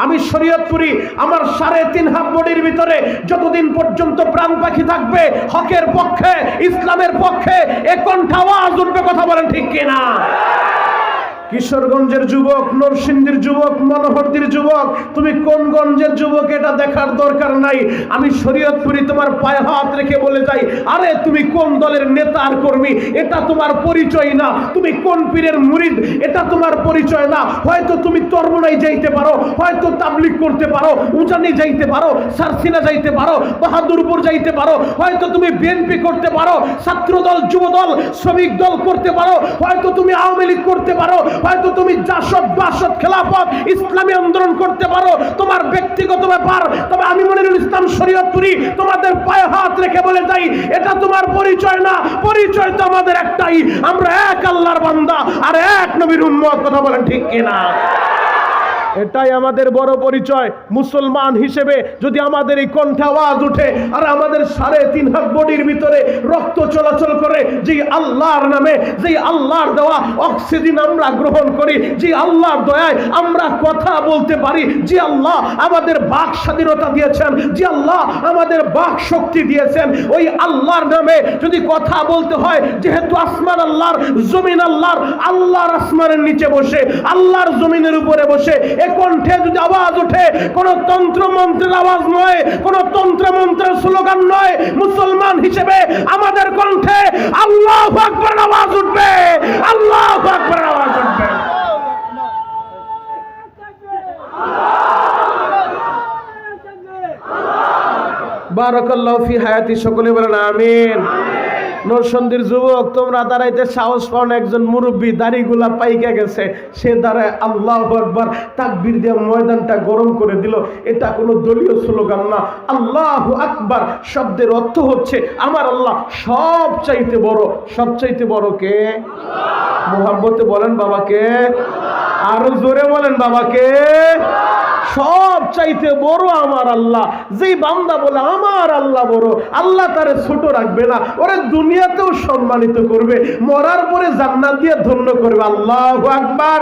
আমি শরীয়তপুরি, আমার 3.5 হাত বডির ভিতরে যতদিন পর্যন্ত প্রাণ পাখি থাকবে, হকের পক্ষে, ইসলামের পক্ষে এ কণ্ঠে আওয়াজ উঠবে। কথা বলেন ঠিক কিনা? কিশোরগঞ্জের যুবক, নরসিংদীর যুবক, মনোহরদীর যুবক, তুমি কোন গঞ্জের যুবক এটা দেখার দরকার নাই। আমি শরীয়তপুরি তোমার পায়ে হাত রেখে বলে যাই, আরে তুমি কোন দলের নেতা আর কর্মী এটা তোমার পরিচয় না। তুমি কোন পীরের মুরিদ এটা তোমার পরিচয় না। হয়তো তুমি চরমনাই যাইতে পারো, হয়তো তাবলিগ করতে পারো, উজানি যাইতে পারো, সারসিনা যাইতে পারো, বাহাদুরপুর যাইতে পারো, হয়তো তুমি বিএনপি করতে পারো, ছাত্র দল, যুব দল, শ্রমিক দল করতে পারো, হয়তো তুমি আওয়ামী লীগ করতে পারো, হয়তো তুমি জাসদ, বাসদ, খেলাফত, ইসলামী আন্দোলন করতে পারো, তোমার ব্যক্তিগত ব্যাপার। তবে আমি মনিরুল ইসলাম শরীয়তপুরি তোমাদের পায়ে হাত রেখে বলে যাই, এটা তোমার পরিচয় না। পরিচয় তো আমাদের একটাই, আমরা এক আল্লাহর বান্দা আর এক নবীর উম্মত। কথা বলেন ঠিক কিনা? এটাই আমাদের বড় পরিচয়। মুসলমান হিসেবে যদি আমাদের এই কণ্ঠে আওয়াজ উঠে আর আমাদের 3.5 হাত বডির ভিতরে রক্ত চলাচল করে, যে আল্লাহর নামে, যে আল্লাহর দেওয়া অক্সিজেন আমরা গ্রহণ করি, যে আল্লাহর দয়ায় আমরা কথা বলতে পারি, যে আল্লাহ আমাদের বাক স্বাধীনতা দিয়েছেন, যে আল্লাহ আমাদের বাক শক্তি দিয়েছেন, ওই আল্লাহর নামে যদি কথা বলতে হয়, যেহেতু আসমান আল্লাহর, জমিন আল্লাহর, আল্লাহর আসমানের নিচে বসে, আল্লাহর জমিনের উপরে বসে এ কণ্ঠে যদি আওয়াজ ওঠে, কোন তন্ত্র মন্ত্রের আওয়াজ নয়, কোন তন্ত্র মন্ত্রের স্লোগান নয়। মুসলমান হিসেবে আমাদের কণ্ঠে আল্লাহু আকবার আওয়াজ উঠবে, আল্লাহু আকবার আওয়াজ উঠবে। বারাকাল্লাহু ফি হায়াতি, সকলে বলেন আমিন। নরসিংদীর যুবক, তোমরা দাঁড়াইতে সাহস পাও না, একজন মুরব্বী দাড়িগুলা পাইকে গেছে, সে দাঁড়ায় আল্লাহু আকবার তাকবীর দিয়ে ময়দানটা গরম করে দিল। এটা কোনো দলীয় স্লোগান না। আল্লাহু আকবার শব্দের অর্থ হচ্ছে আমার আল্লাহ সবচাইতে বড়। সবচাইতে বড় কে? মুহাব্বতে বলেন বাবাকে, আরো জোরে বলেন বাবাকে। সব চাইতে বড় আমার আল্লাহ। যেই বান্দা বলে আমার আল্লাহ বড়, আল্লাহ তারে ছোট রাখবে না, ওরে দুনিয়াতেও সম্মানিত করবে, মরার পরে জান্নাত দিয়ে ধন্য করবে। আল্লাহু আকবার।